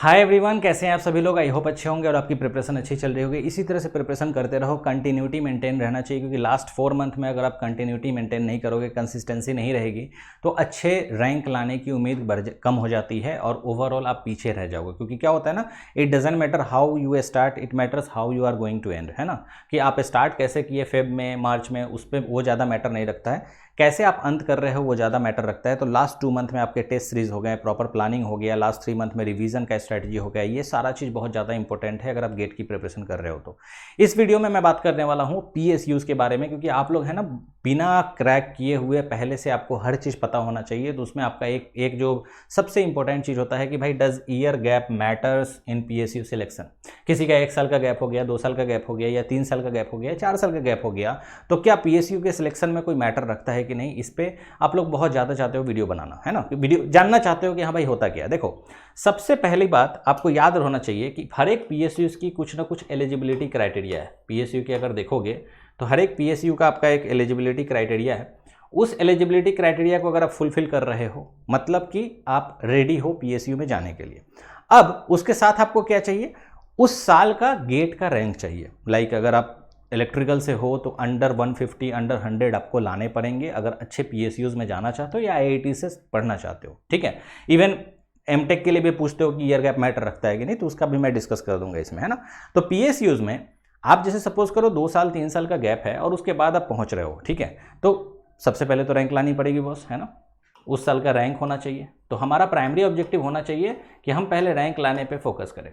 Hi everyone, कैसे हैं आप सभी लोग। आई होप अच्छे होंगे और आपकी प्रिपरेशन अच्छी चल रही होगी। इसी तरह से प्रिपरेशन करते रहो, कंटिन्यूटी मेंटेन रहना चाहिए, क्योंकि लास्ट 4 मंथ में अगर आप कंटिन्यूटी मेंटेन नहीं करोगे, कंसिस्टेंसी नहीं रहेगी, तो अच्छे रैंक लाने की उम्मीद कम हो जाती है और ओवरऑल आप पीछे रह जाओगे। क्योंकि क्या होता है ना, it doesn't matter how you start, it matters how you are going to end, है ना। कि आप स्टार्ट कैसे किए फेब में, मार्च में, उस पर वो ज़्यादा मैटर नहीं रखता है, कैसे आप अंत कर रहे हो वो ज़्यादा मैटर रखता है। तो लास्ट 2 मंथ में आपके टेस्ट सीरीज हो गए, प्रॉपर प्लानिंग हो गया, लास्ट 3 मंथ में रिवीजन का स्ट्रैटेजी हो गया, ये सारा चीज़ बहुत ज़्यादा इंपॉर्टेंट है अगर आप गेट की प्रिपरेशन कर रहे हो तो। इस वीडियो में मैं बात करने वाला हूँ PSUs के बारे में, क्योंकि आप लोग है ना बिना क्रैक किए हुए पहले से आपको हर चीज़ पता होना चाहिए। तो उसमें आपका एक जो सबसे इंपॉर्टेंट चीज़ होता है कि भाई does year gap matters in PSU selection. किसी का 1 साल का गैप हो गया, 2 साल का गैप हो गया, या 3 साल का गैप हो गया, 4 साल का गैप हो गया, तो क्या PSU के सिलेक्शन में कोई मैटर रखता है कि नहीं। इस पर आप लोग बहुत ज़्यादा चाहते हो वीडियो बनाना, है ना, वीडियो जानना चाहते हो कि हाँ भाई होता क्या। देखो, सबसे पहली बात आपको याद होना चाहिए कि हर एक PSUs की कुछ ना कुछ एलिजिबिलिटी क्राइटेरिया है। PSU के अगर देखोगे तो हर एक PSU का आपका एक एलिजिबिलिटी क्राइटेरिया है। उस एलिजिबिलिटी क्राइटेरिया को अगर आप फुलफिल कर रहे हो, मतलब कि आप रेडी हो PSU में जाने के लिए। अब उसके साथ आपको क्या चाहिए, उस साल का गेट का रैंक चाहिए। लाइक अगर आप इलेक्ट्रिकल से हो तो अंडर 150, अंडर 100 आपको लाने पड़ेंगे अगर अच्छे PSUs में जाना चाहते हो या IIT से पढ़ना चाहते हो, ठीक है। इवन MTech के लिए भी पूछते हो कि ईयर गैप मैटर रखता है कि नहीं, तो उसका भी मैं डिस्कस कर दूंगा इसमें, है ना। तो PSUs में आप जैसे सपोज करो 2 साल 3 साल का गैप है और उसके बाद आप पहुंच रहे हो, ठीक है, तो सबसे पहले तो रैंक लानी पड़ेगी बॉस, है ना। उस साल का रैंक होना चाहिए। तो हमारा प्राइमरी ऑब्जेक्टिव होना चाहिए कि हम पहले रैंक लाने पे फोकस करें।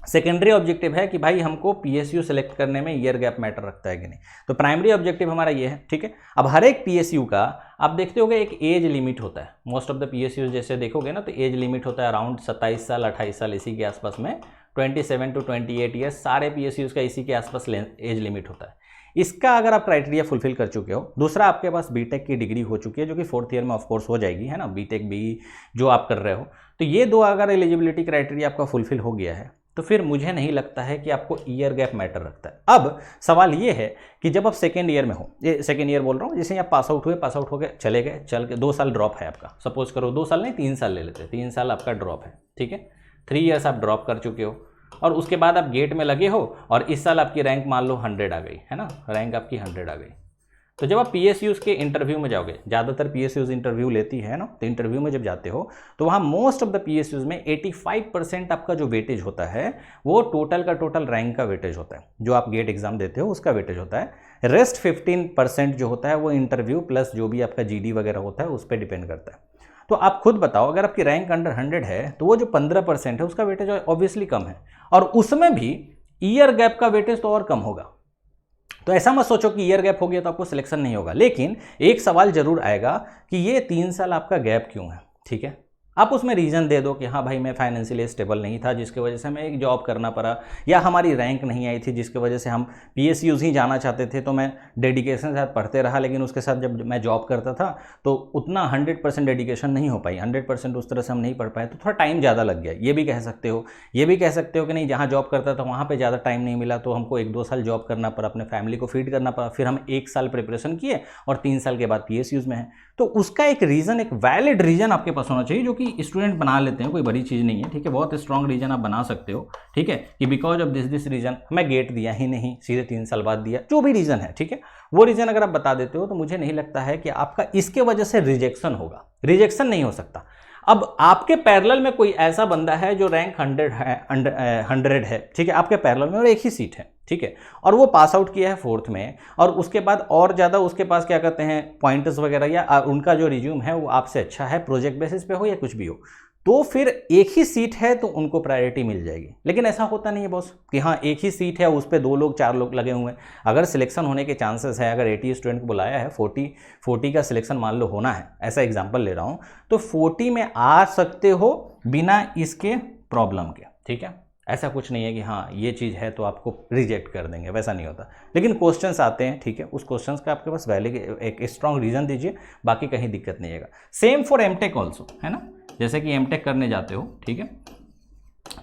सेकेंडरी ऑब्जेक्टिव है कि भाई हमको PSU सेलेक्ट करने में ईयर गैप मैटर रखता है कि नहीं। तो प्राइमरी ऑब्जेक्टिव हमारा ये है, ठीक है। अब हर एक PSU का आप देखते होगे एक एज लिमिट होता है। मोस्ट ऑफ द PSU जैसे देखोगे ना, तो एज लिमिट होता है अराउंड 27 साल 28 साल, इसी के आसपास में 27 to 28 ईयर्स सारे PSUs का इसी के आसपास एज लिमिट होता है। इसका अगर आप क्राइटेरिया फुलफिल कर चुके हो, दूसरा आपके पास बीटेक की डिग्री हो चुकी है, जो कि 4th ईयर में ऑफकोर्स हो जाएगी, है ना, बीटेक BE जो आप कर रहे हो, तो ये 2 अगर एलिजिबिलिटी क्राइटेरिया आपका फुलफिल हो गया है, तो फिर मुझे नहीं लगता है कि आपको ईयर गैप मैटर रखता है। अब सवाल ये है कि जब आप सेकेंड ईयर में हो, ये सेकेंड ईयर बोल रहा हूँ, जैसे आप पास आउट हुए, पास आउट हो गए, चले गए, चल के 2 साल ड्रॉप है आपका, सपोज करो 2 साल नहीं 3 साल ले लेते हैं, 3 साल आपका ड्रॉप है, ठीक है। 3 ईयर्स आप ड्रॉप कर चुके हो और उसके बाद आप गेट में लगे हो और इस साल आपकी रैंक मान लो 100 आ गई, है ना, रैंक आपकी 100 आ गई। तो जब आप PSUs के इंटरव्यू में जाओगे, ज़्यादातर PSUs इंटरव्यू लेती है ना, तो इंटरव्यू में जब जाते हो तो वहाँ मोस्ट ऑफ द PSUs में 85% आपका जो वेटेज होता है वो टोटल का टोटल रैंक का वेटेज होता है। जो आप गेट एग्जाम देते हो उसका वेटेज होता है। रेस्ट 15% जो होता है वो इंटरव्यू प्लस जो भी आपका GD वगैरह होता है उस पर डिपेंड करता है। तो आप खुद बताओ, अगर आपकी रैंक अंडर 100 है तो वो जो 15% है उसका वेटेज ऑब्वियसली कम है, और उसमें भी ईयर गैप का वेटेज तो और कम होगा। तो ऐसा मत सोचो कि ईयर गैप हो गया तो आपको सिलेक्शन नहीं होगा, लेकिन एक सवाल जरूर आएगा कि ये 3 साल आपका गैप क्यों है, ठीक है। आप उसमें रीज़न दे दो कि हाँ भाई मैं फाइनेंशियली स्टेबल नहीं था जिसकी वजह से हमें एक जॉब करना पड़ा, या हमारी रैंक नहीं आई थी जिसकी वजह से हम PSUs ही जाना चाहते थे, तो मैं डेडिकेशन के साथ पढ़ते रहा, लेकिन उसके साथ जब मैं जॉब करता था तो उतना 100% डेडिकेशन नहीं हो पाई, 100% उस तरह से हम नहीं पढ़ पाए, तो थोड़ा टाइम ज़्यादा लग गया। ये भी कह सकते हो, ये भी कह सकते हो कि नहीं जहाँ जॉब करता था वहाँ पर ज़्यादा टाइम नहीं मिला, तो हमको 1-2 साल जॉब करना पड़ा, अपने फैमिली को फीड करना पड़ा, फिर हम 1 साल प्रिपरेशन किए और 3 साल के बाद PSUs में है। तो उसका एक रीज़न, एक वैलिड रीज़न आपके पास होना चाहिए, जो कि स्टूडेंट बना लेते हैं, कोई बड़ी चीज़ नहीं है, ठीक है। बहुत स्ट्रॉन्ग रीज़न आप बना सकते हो, ठीक है, कि बिकॉज ऑफ दिस रीज़न मैं गेट दिया ही नहीं, सीधे 3 साल बाद दिया, जो भी रीज़न है, ठीक है। वो रीज़न अगर आप बता देते हो तो मुझे नहीं लगता है कि आपका इसके वजह से रिजेक्शन होगा। रिजेक्शन नहीं हो सकता। अब आपके पैरेलल में कोई ऐसा बंदा है जो रैंक 100 है, ठीक है, आपके पैरेलल में, और एक ही सीट है, ठीक है, और वो पास आउट किया है 4th में, और उसके बाद और ज़्यादा उसके पास क्या कहते हैं पॉइंट्स वगैरह, या उनका जो रिज्यूम है वो आपसे अच्छा है, प्रोजेक्ट बेसिस पे हो या कुछ भी हो, तो फिर एक ही सीट है तो उनको प्रायोरिटी मिल जाएगी। लेकिन ऐसा होता नहीं है बॉस कि हाँ एक ही सीट है, उस पर 2 लोग 4 लोग लगे हुए हैं। अगर सिलेक्शन होने के चांसेस है, अगर 80 स्टूडेंट को बुलाया है, 40 का सिलेक्शन मान लो होना है, ऐसा एग्जाम्पल ले रहा हूँ, तो 40 में आ सकते हो बिना इसके प्रॉब्लम के, ठीक है। ऐसा कुछ नहीं है कि हाँ ये चीज़ है तो आपको रिजेक्ट कर देंगे, वैसा नहीं होता। लेकिन क्वेश्चंस आते हैं, ठीक है, उस क्वेश्चंस का आपके पास वैलिड एक स्ट्रॉन्ग रीज़न दीजिए, बाकी कहीं दिक्कत नहीं आएगा। सेम फॉर MTech ऑल्सो, है ना। जैसे कि MTech करने जाते हो, ठीक है,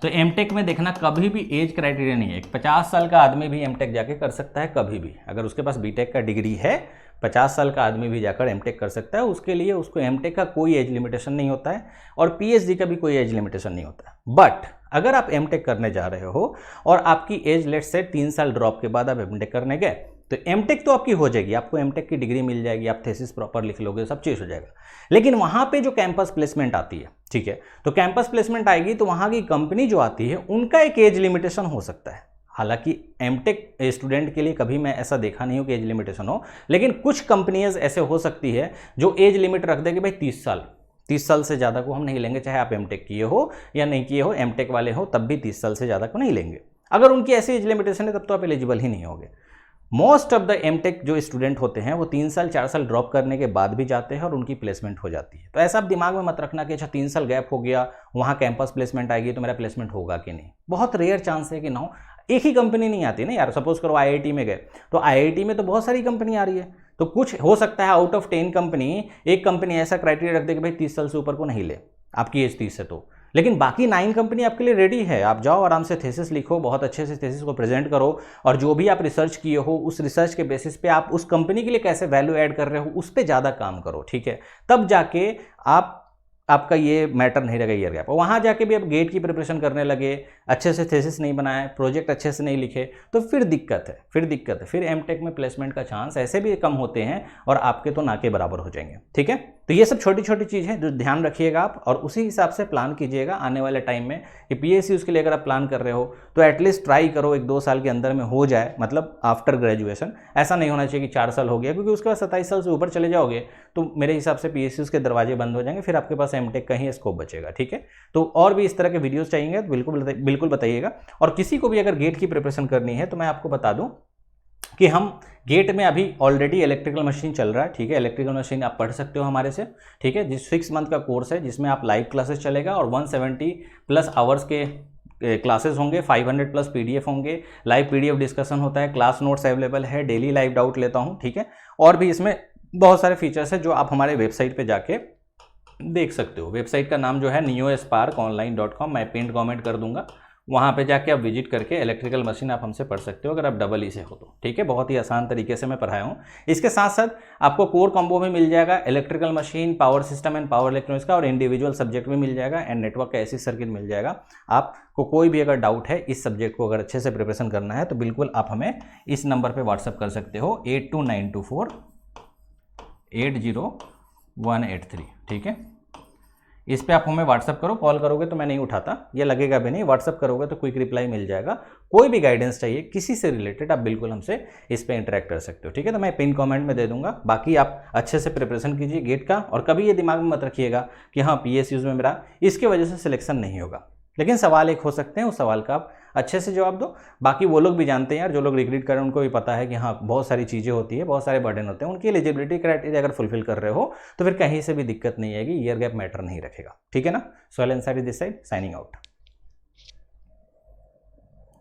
तो MTech में देखना कभी भी एज क्राइटेरिया नहीं है। एक 50 साल का आदमी भी MTech जाके कर सकता है कभी भी, अगर उसके पास BTech का डिग्री है, 50 साल का आदमी भी जाकर एमटेक कर सकता है, उसके लिए उसको एमटेक का कोई एज लिमिटेशन नहीं होता है और पीएचडी का भी कोई एज लिमिटेशन नहीं होता है। बट अगर आप एमटेक करने जा रहे हो और आपकी एज लेट्स से 3 साल ड्रॉप के बाद आप एमटेक करने गए तो एमटेक तो आपकी हो जाएगी, आपको एमटेक की डिग्री मिल जाएगी, आप थीसिस प्रॉपर लिख लोगे, सब चीज़ हो जाएगा। लेकिन वहाँ पे जो कैंपस प्लेसमेंट आती है, ठीक है, तो कैंपस प्लेसमेंट आएगी तो वहाँ की कंपनी जो आती है उनका एक एज लिमिटेशन हो सकता है। हालांकि एमटेक स्टूडेंट के लिए कभी मैं ऐसा देखा नहीं हो कि एज लिमिटेशन हो, लेकिन कुछ कंपनीज ऐसे हो सकती है जो एज लिमिट रख दे कि भाई 30 साल से ज़्यादा को हम नहीं लेंगे, चाहे आप एमटेक किए हो या नहीं किए हो, एमटेक वाले हो तब भी 30 साल से ज़्यादा को नहीं लेंगे। अगर उनकी ऐसी एज लिमिटेशन है तब तो आप एलिजिबल ही नहीं होगे। मोस्ट ऑफ द एमटेक जो स्टूडेंट होते हैं वो 3 साल 4 साल ड्रॉप करने के बाद भी जाते हैं और उनकी प्लेसमेंट हो जाती है। तो ऐसा आप दिमाग में मत रखना कि अच्छा 3 साल गैप हो गया, वहाँ कैंपस प्लेसमेंट आएगी तो मेरा प्लेसमेंट होगा कि नहीं। बहुत रेयर चांस है कि ना हो। एक ही कंपनी नहीं आती ना यार, सपोज करो आईआईटी में गए तो आईआईटी में तो बहुत सारी कंपनी आ रही है, तो कुछ हो सकता है आउट ऑफ 10 कंपनी एक कंपनी ऐसा क्राइटेरिया रख दे कि भाई 30 साल से ऊपर को नहीं ले, आपकी एज 30 है तो, लेकिन बाकी 9 कंपनी आपके लिए रेडी है। आप जाओ आराम से थीसिस लिखो, बहुत अच्छे से थीसिस को प्रेजेंट करो और जो भी आप रिसर्च किए हो उस रिसर्च के बेसिस पे आप उस कंपनी के लिए कैसे वैल्यू ऐड कर रहे हो उस पर ज़्यादा काम करो, ठीक है, तब जाके आपका ये मैटर नहीं रहेगा ईयर गैप। वहाँ जाके भी अब गेट की प्रिपरेशन करने लगे, अच्छे से थीसिस नहीं बनाए, प्रोजेक्ट अच्छे से नहीं लिखे, तो फिर दिक्कत है, फिर एमटेक में प्लेसमेंट का चांस ऐसे भी कम होते हैं और आपके तो ना के बराबर हो जाएंगे, ठीक है। तो ये सब छोटी छोटी चीज़ है जो ध्यान रखिएगा आप और उसी हिसाब से प्लान कीजिएगा आने वाले टाइम में कि पीएसयूज़ के लिए अगर आप प्लान कर रहे हो तो एटलीस्ट ट्राई करो 1-2 साल के अंदर में हो जाए, मतलब आफ्टर ग्रेजुएशन। ऐसा नहीं होना चाहिए कि 4 साल हो गया, क्योंकि उसके बाद 27 साल से ऊपर चले जाओगे तो मेरे हिसाब से पीएसयूज़ के दरवाजे बंद हो जाएंगे, फिर आपके पास एमटेक का ही स्कोप बचेगा, ठीक है। तो और भी इस तरह के वीडियोज़ चाहिए तो बिल्कुल बताइएगा। और किसी को भी अगर गेट की प्रिपरेशन करनी है तो मैं आपको बता दूं कि हम गेट में अभी ऑलरेडी इलेक्ट्रिकल मशीन चल रहा है, ठीक है, इलेक्ट्रिकल मशीन आप पढ़ सकते हो हमारे से, ठीक है, जिस 6 मंथ का कोर्स है जिसमें आप लाइव क्लासेस चलेगा और 170+ आवर्स के क्लासेस होंगे, 500+ पीडीएफ होंगे, लाइव पीडीएफ डिस्कशन होता है, क्लास नोट्स अवेलेबल है, डेली लाइव डाउट लेता हूँ, ठीक है, और भी इसमें बहुत सारे फीचर्स हैं जो आप हमारे वेबसाइट पर जाके देख सकते हो। वेबसाइट का नाम जो है neosparkonline.com, मैं पिन कमेंट कर दूंगा, वहाँ पे जाके आप विजिट करके इलेक्ट्रिकल मशीन आप हमसे पढ़ सकते हो अगर आप डबल ई से हो तो, ठीक है। बहुत ही आसान तरीके से मैं पढ़ाया हूँ। इसके साथ साथ आपको कोर कॉम्बो में मिल जाएगा, electrical machine, power system and power electronics का, और इंडिविजुअल सब्जेक्ट भी मिल जाएगा एंड नेटवर्क का एसी सर्किट मिल जाएगा। आपको कोई भी अगर डाउट है इस सब्जेक्ट को अगर अच्छे से प्रिपरेशन करना है तो बिल्कुल आप हमें इस नंबर पर व्हाट्सअप कर सकते हो 8292480183, ठीक है। इस पे आप हमें व्हाट्सअप करो, कॉल करोगे तो मैं नहीं उठाता, ये लगेगा भी नहीं, व्हाट्सअप करोगे तो क्विक रिप्लाई मिल जाएगा। कोई भी गाइडेंस चाहिए किसी से रिलेटेड आप बिल्कुल हमसे इस पे इंटरेक्ट कर सकते हो, ठीक है। तो मैं पिन कमेंट में दे दूंगा। बाकी आप अच्छे से प्रिपरेशन कीजिए गेट का, और कभी ये दिमाग में मत रखिएगा कि हाँ पीएसयूज़ में मेरा इसके वजह से सिलेक्शन नहीं होगा, लेकिन सवाल एक हो सकते हैं, उस सवाल का आप अच्छे से जवाब दो। बाकी वो लोग भी जानते हैं यार, जो लोग रिक्रूट कर रहे हैं उनको भी पता है कि हाँ बहुत सारी चीज़ें होती है, बहुत सारे बर्डन होते हैं, उनकी एलिजिबिलिटी क्राइटेरिया अगर फुलफिल कर रहे हो तो फिर कहीं से भी दिक्कत नहीं आएगी, ईयर गैप मैटर नहीं रखेगा, ठीक है ना। Sohail Ansari this side, signing out.